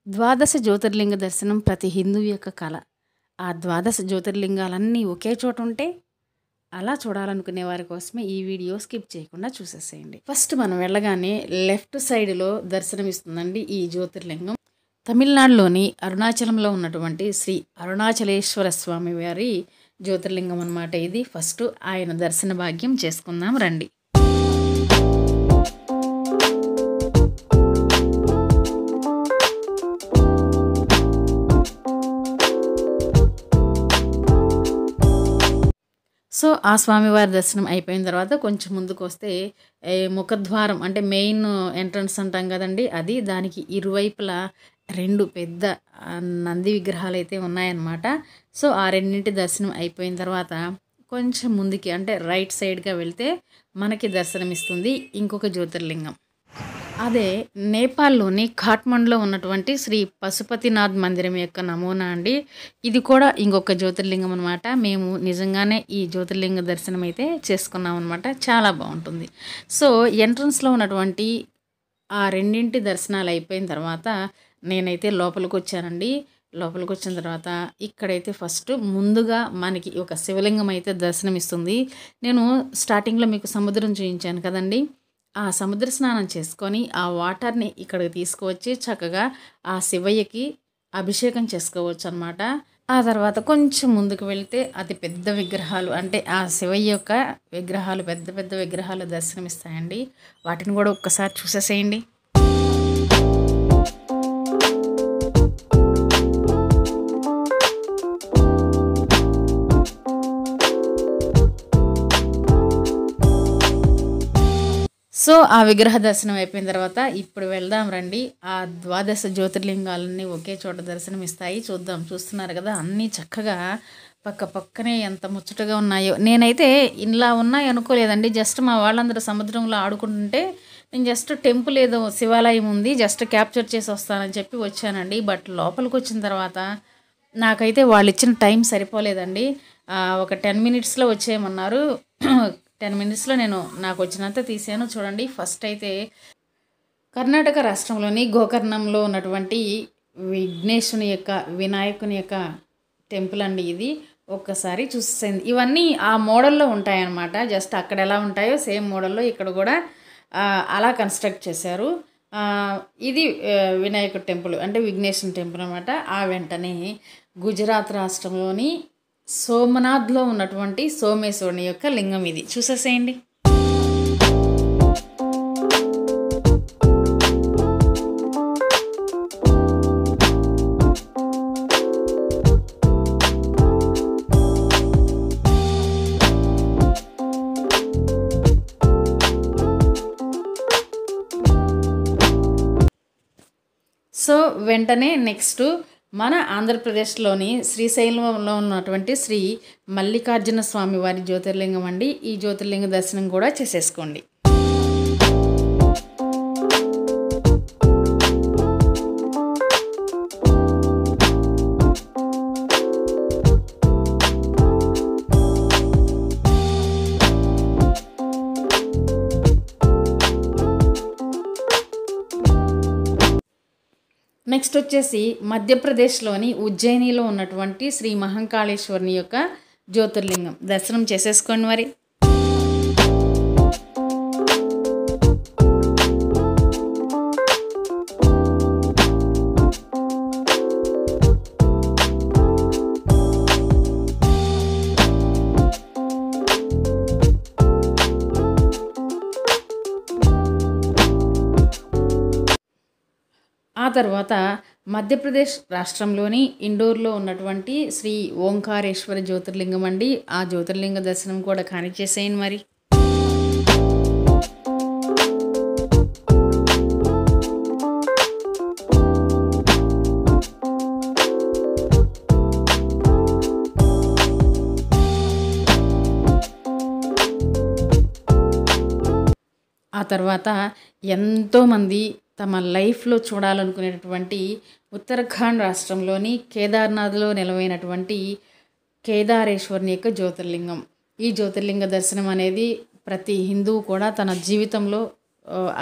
ద్వాదశ జ్యోతిర్లింగ దర్శనం ప్రతి హిందువు యొక్క కల. ఆ ద్వాదశ జ్యోతిర్లింగాలన్నీ ఒకే చోట ఉంటే అలా చూడాలనుకునే వారి కోసమే ఈ వీడియో స్కిప్ చేయకుండా చూసేసేయండి. ఫస్ట్ మనం వెళ్ళగానే లెఫ్ట్ సైడ్లో దర్శనమిస్తుందండి ఈ జ్యోతిర్లింగం. తమిళనాడులోని అరుణాచలంలో ఉన్నటువంటి శ్రీ అరుణాచలేశ్వర స్వామి వారి జ్యోతిర్లింగం అన్నమాట ఇది. ఫస్ట్ ఆయన దర్శన భాగ్యం చేసుకుందాం రండి. సో ఆ స్వామివారి దర్శనం అయిపోయిన తర్వాత కొంచెం ముందుకు వస్తే ముఖద్వారం అంటే మెయిన్ ఎంట్రన్స్ అంటాం కదండి, అది దానికి ఇరువైపులా రెండు పెద్ద నంది విగ్రహాలు అయితే ఉన్నాయన్నమాట. సో ఆ రెండింటి దర్శనం అయిపోయిన తర్వాత కొంచెం ముందుకి అంటే రైట్ సైడ్గా వెళ్తే మనకి దర్శనమిస్తుంది ఇంకొక జ్యోతిర్లింగం. అదే నేపాల్లోని ఖాట్మండ్లో ఉన్నటువంటి శ్రీ పశుపతినాథ్ మందిరం యొక్క నమూనా అండి. ఇది కూడా ఇంకొక జ్యోతిర్లింగం అనమాట. మేము నిజంగానే ఈ జ్యోతిర్లింగ దర్శనం అయితే చేసుకున్నాం అనమాట. చాలా బాగుంటుంది. సో ఎంట్రన్స్లో ఉన్నటువంటి ఆ రెండింటి దర్శనాలు అయిపోయిన తర్వాత నేనైతే లోపలికి వచ్చానండి. లోపలికి వచ్చిన తర్వాత ఇక్కడైతే ఫస్ట్ ముందుగా మనకి ఒక శివలింగం అయితే దర్శనమిస్తుంది. నేను స్టార్టింగ్లో మీకు సముద్రం చూపించాను కదండి, ఆ సముద్ర స్నానం చేసుకొని ఆ వాటర్ని ఇక్కడికి తీసుకువచ్చి చక్కగా ఆ శివయ్యకి అభిషేకం చేసుకోవచ్చు అనమాట. ఆ తర్వాత కొంచెం ముందుకు వెళ్తే అతి పెద్ద విగ్రహాలు అంటే ఆ శివయ్య యొక్క విగ్రహాలు పెద్ద పెద్ద విగ్రహాలు దర్శనమిస్తాయండి. వాటిని కూడా ఒక్కసారి చూసేసేయండి. సో ఆ విగ్రహ దర్శనం అయిపోయిన తర్వాత ఇప్పుడు వెళ్దాం రండి. ఆ ద్వాదశ జ్యోతిర్లింగాలన్నీ ఒకే చోట దర్శనం ఇస్తాయి. చూద్దాం. చూస్తున్నారు కదా అన్నీ చక్కగా పక్క పక్కనే ఎంత ముచ్చటగా ఉన్నాయో. నేనైతే ఇలా ఉన్నాయి అనుకోలేదండి. జస్ట్ మా వాళ్ళందరూ సముద్రంలో ఆడుకుంటుంటే నేను జస్ట్ టెంపుల్ ఏదో శివాలయం ఉంది జస్ట్ క్యాప్చర్ చేసి వస్తానని చెప్పి వచ్చానండి. బట్ లోపలికి వచ్చిన తర్వాత నాకైతే వాళ్ళు ఇచ్చిన టైం సరిపోలేదండి. ఒక 10 మినిట్స్లో వచ్చేయమన్నారు. 10 మినిట్స్లో నేను నాకు వచ్చినంత తీసాను. చూడండి, ఫస్ట్ అయితే కర్ణాటక రాష్ట్రంలోని గోకర్ణంలో ఉన్నటువంటి విఘ్నేశ్వరుని యొక్క వినాయకుని యొక్క టెంపుల్ అండి ఇది. ఒక్కసారి చూసేసింది. ఇవన్నీ ఆ మోడల్లో ఉంటాయన్నమాట. జస్ట్ అక్కడ ఎలా ఉంటాయో సేమ్ మోడల్లో ఇక్కడ కూడా అలా కన్స్ట్రక్ట్ చేశారు. ఇది వినాయకుడి టెంపుల్ అంటే విఘ్నేశ్వరుని టెంపుల్ అనమాట. ఆ వెంటనే గుజరాత్ రాష్ట్రంలోని సోమనాథ్లో ఉన్నటువంటి సోమేశ్వరుని యొక్క లింగం ఇది. చూసేసేయండి. సో వెంటనే నెక్స్ట్ మన ఆంధ్రప్రదేశ్లోని శ్రీశైలంలో ఉన్నటువంటి శ్రీ మల్లికార్జున స్వామి వారి జ్యోతిర్లింగం అండి. ఈ జ్యోతిర్లింగ దర్శనం కూడా చేసేసుకోండి. నెక్స్ట్ వచ్చేసి మధ్యప్రదేశ్లోని ఉజ్జయినిలో ఉన్నటువంటి శ్రీ మహంకాళేశ్వరుని యొక్క జ్యోతిర్లింగం దర్శనం చేసేసుకోండి మరి. ఆ తర్వాత మధ్యప్రదేశ్ రాష్ట్రంలోని ఇండోర్లో ఉన్నటువంటి శ్రీ ఓంకారేశ్వర జ్యోతిర్లింగం అండి. ఆ జ్యోతిర్లింగ దర్శనం కూడా కానిచ్చేసేయండి మరి. ఆ తర్వాత ఎంతోమంది తమ లైఫ్లో చూడాలనుకునేటటువంటి ఉత్తరాఖండ్ రాష్ట్రంలోని కేదార్నాథ్లో నిలవైనటువంటి కేదారేశ్వరుని యొక్క జ్యోతిర్లింగం. ఈ జ్యోతిర్లింగ దర్శనం అనేది ప్రతి హిందువు కూడా తన జీవితంలో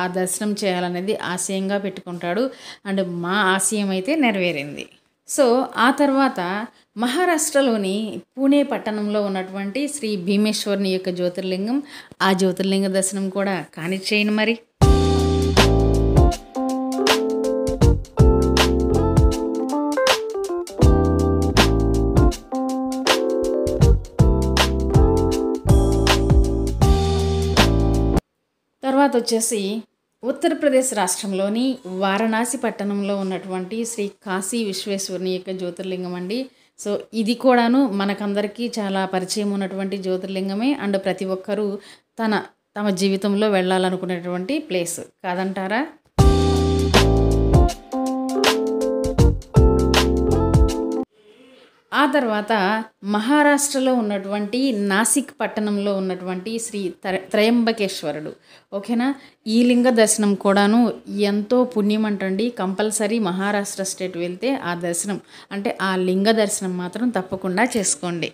ఆ దర్శనం చేయాలనేది ఆశయంగా పెట్టుకుంటాడు. అండ్ మా ఆశయం అయితే నెరవేరింది. సో ఆ తర్వాత మహారాష్ట్రలోని పూణే పట్టణంలో ఉన్నటువంటి శ్రీ భీమేశ్వర్ని యొక్క జ్యోతిర్లింగం, ఆ జ్యోతిర్లింగ దర్శనం కూడా కానిచ్చేయండి మరి. తర్వాత వచ్చేసి ఉత్తరప్రదేశ్ రాష్ట్రంలోని వారణాసి పట్టణంలో ఉన్నటువంటి శ్రీ కాశీ విశ్వేశ్వరుని యొక్క జ్యోతిర్లింగం అండి. సో ఇది కూడాను మనకందరికీ చాలా పరిచయం ఉన్నటువంటి జ్యోతిర్లింగమే. అండ్ ప్రతి ఒక్కరూ తమ జీవితంలో వెళ్ళాలనుకునేటువంటి ప్లేస్ కాదంటారా? ఆ తర్వాత మహారాష్ట్రలో ఉన్నటువంటి నాసిక్ పట్టణంలో ఉన్నటువంటి శ్రీ త్రయంబకేశ్వరుడు. ఓకేనా? ఈ లింగ దర్శనం కూడాను ఎంతో పుణ్యం అంటండి. కంపల్సరీ మహారాష్ట్ర స్టేట్ వెళ్తే ఆ దర్శనం అంటే ఆ లింగ దర్శనం మాత్రం తప్పకుండా చేసుకోండి.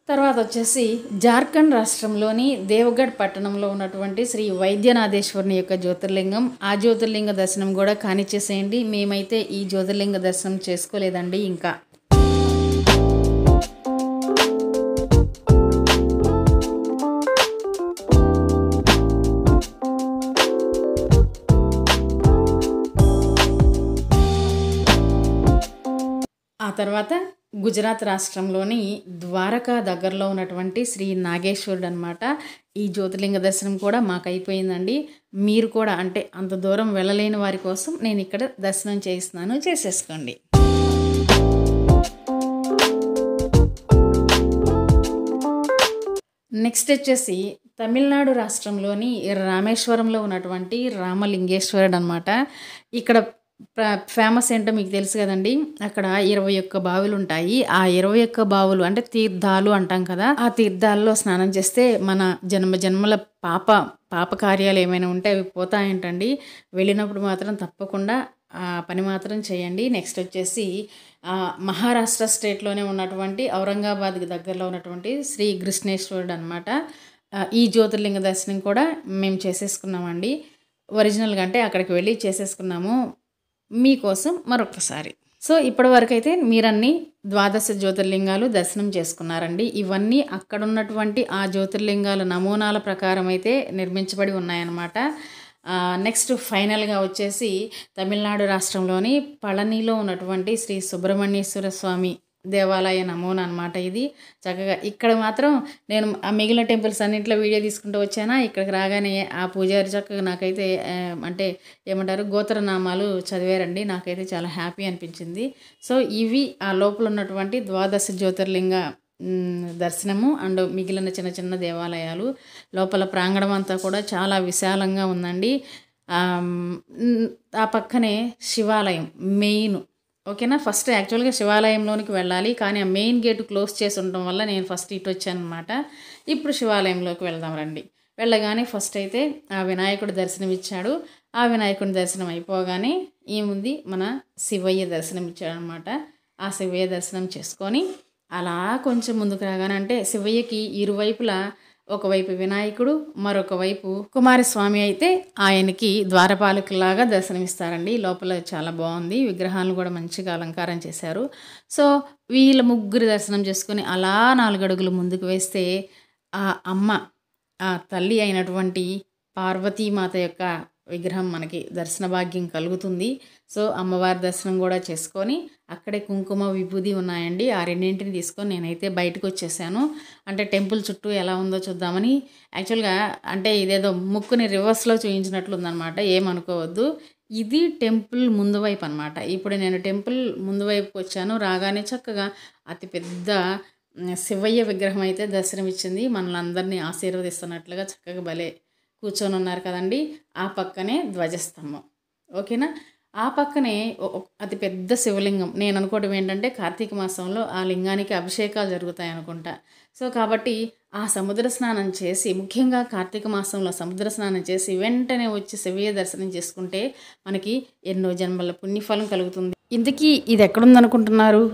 తర్వాత వచ్చేసి జార్ఖండ్ రాష్ట్రంలోని దేవగఢ్ పట్టణంలో ఉన్నటువంటి శ్రీ వైద్యనాథేశ్వరుని యొక్క జ్యోతిర్లింగం, ఆ జ్యోతిర్లింగ దర్శనం కూడా కానిచ్చేసేయండి. మేమైతే ఈ జ్యోతిర్లింగ దర్శనం చేసుకోలేదండి ఇంకా. ఆ తర్వాత గుజరాత్ రాష్ట్రంలోని ద్వారకా దగ్గరలో ఉన్నటువంటి శ్రీ నాగేశ్వరుడు అనమాట. ఈ జ్యోతిర్లింగ దర్శనం కూడా మాకు అయిపోయిందండి. మీరు కూడా అంటే అంత దూరం వెళ్ళలేని వారి కోసం నేను ఇక్కడ దర్శనం చేయిస్తున్నాను, చేసేసుకోండి. నెక్స్ట్ వచ్చేసి తమిళనాడు రాష్ట్రంలోని రామేశ్వరంలో ఉన్నటువంటి రామలింగేశ్వరుడు అనమాట. ఇక్కడ ఫేమస్ ఏంటో మీకు తెలుసు కదండి. అక్కడ 21 బావులు ఉంటాయి. ఆ 21 బావులు అంటే తీర్థాలు అంటాం కదా. ఆ తీర్థాల్లో స్నానం చేస్తే మన జన్మల పాప కార్యాలు ఏమైనా ఉంటే అవి పోతాయంటండి. వెళ్ళినప్పుడు మాత్రం తప్పకుండా ఆ పని మాత్రం చేయండి. నెక్స్ట్ వచ్చేసి మహారాష్ట్ర స్టేట్లోనే ఉన్నటువంటి ఔరంగాబాద్కి దగ్గరలో ఉన్నటువంటి శ్రీ కృష్ణేశ్వరుడు అనమాట. ఈ జ్యోతిర్లింగ దర్శనం కూడా మేము చేసేసుకున్నామండి. ఒరిజినల్గా అంటే అక్కడికి వెళ్ళి చేసేసుకున్నాము మీకోసం మరొకసారి. సో ఇప్పటి వరకు అయితే మీరన్నీ 12 జ్యోతిర్లింగాలు దర్శనం చేసుకున్నారండి. ఇవన్నీ అక్కడ ఉన్నటువంటి ఆ జ్యోతిర్లింగాల నమూనాల ప్రకారం అయితే నిర్మించబడి ఉన్నాయన్నమాట. నెక్స్ట్ ఫైనల్గా వచ్చేసి తమిళనాడు రాష్ట్రంలోని పళనిలో ఉన్నటువంటి శ్రీ సుబ్రహ్మణ్యేశ్వర స్వామి దేవాలయ నమూనా అనమాట. ఇది చక్కగా ఇక్కడ మాత్రం నేను ఆ మిగిలిన టెంపుల్స్ అన్నింటిలో వీడియో తీసుకుంటూ వచ్చానా, ఇక్కడికి రాగానే ఆ పూజారి చక్కగా నాకైతే అంటే ఏమంటారు గోత్రనామాలు చదివారండి. నాకైతే చాలా హ్యాపీ అనిపించింది. సో ఇవి ఆ లోపల ఉన్నటువంటి 12 జ్యోతిర్లింగ దర్శనము అండ్ మిగిలిన చిన్న చిన్న దేవాలయాలు. లోపల ప్రాంగణం అంతా కూడా చాలా విశాలంగా ఉందండి. ఆ పక్కనే శివాలయం మెయిన్. ఓకేనా? ఫస్ట్ యాక్చువల్గా శివాలయంలోనికి వెళ్ళాలి, కానీ ఆ మెయిన్ గేట్ క్లోజ్ చేసి ఉండటం వల్ల నేను ఫస్ట్ ఇటు వచ్చాను అనమాట. ఇప్పుడు శివాలయంలోకి వెళ్దాం రండి. వెళ్ళగానే ఫస్ట్ అయితే ఆ వినాయకుడు దర్శనం ఇచ్చాడు. ఆ వినాయకుడి దర్శనం అయిపోగానే ఏముంది మన శివయ్య దర్శనం ఇచ్చాడనమాట. ఆ శివయ్య దర్శనం చేసుకొని అలా కొంచెం ముందుకు రాగానే అంటే శివయ్యకి ఇరువైపులా ఒకవైపు వినాయకుడు, మరొక వైపు కుమారస్వామి అయితే ఆయనకి ద్వారపాలకులాగా దర్శనమిస్తారండి. లోపల చాలా బాగుంది, విగ్రహాలను కూడా మంచిగా అలంకారం చేశారు. సో వీళ్ళ ముగ్గురు దర్శనం చేసుకొని అలా 4 అడుగులు ముందుకు వేస్తే ఆ అమ్మ, ఆ తల్లి అయినటువంటి పార్వతీమాత యొక్క విగ్రహం మనకి దర్శన భాగ్యం కలుగుతుంది. సో అమ్మవారి దర్శనం కూడా చేసుకొని అక్కడే కుంకుమ విభూది ఉన్నాయండి. ఆ రెండింటిని తీసుకొని నేనైతే బయటకు వచ్చేసాను. అంటే టెంపుల్ చుట్టూ ఎలా ఉందో చూద్దామని. యాక్చువల్గా అంటే ఇదేదో ముక్కుని రివర్స్లో చూపించినట్లు ఉందన్నమాట, ఏమనుకోవద్దు. ఇది టెంపుల్ ముందు వైపు అనమాట. ఇప్పుడు నేను టెంపుల్ ముందు వైపుకి వచ్చాను. రాగానే చక్కగా అతిపెద్ద శివయ్య విగ్రహం అయితే దర్శనమిచ్చింది. మనల్ని అందరినీ ఆశీర్వదిస్తున్నట్లుగా చక్కగా భలే కూర్చొని ఉన్నారు కదండి. ఆ పక్కనే ధ్వజస్తంభం. ఓకేనా? ఆ పక్కనే అతి పెద్ద శివలింగం. నేను అనుకోవడం ఏంటంటే కార్తీక మాసంలో ఆ లింగానికి అభిషేకాలు జరుగుతాయి అనుకుంటా. సో కాబట్టి ఆ సముద్ర స్నానం చేసి, ముఖ్యంగా కార్తీక మాసంలో సముద్ర స్నానం చేసి వెంటనే వచ్చి శివయ్య దర్శనం చేసుకుంటే మనకి ఎన్నో జన్మల పుణ్యఫలం కలుగుతుంది. ఇంతకీ ఇది ఎక్కడుందనుకుంటున్నారు?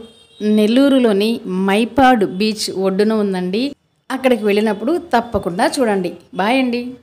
నెల్లూరులోని మైపాడు బీచ్ ఒడ్డున ఉందండి. అక్కడికి వెళ్ళినప్పుడు తప్పకుండా చూడండి. బాయ్ అండి.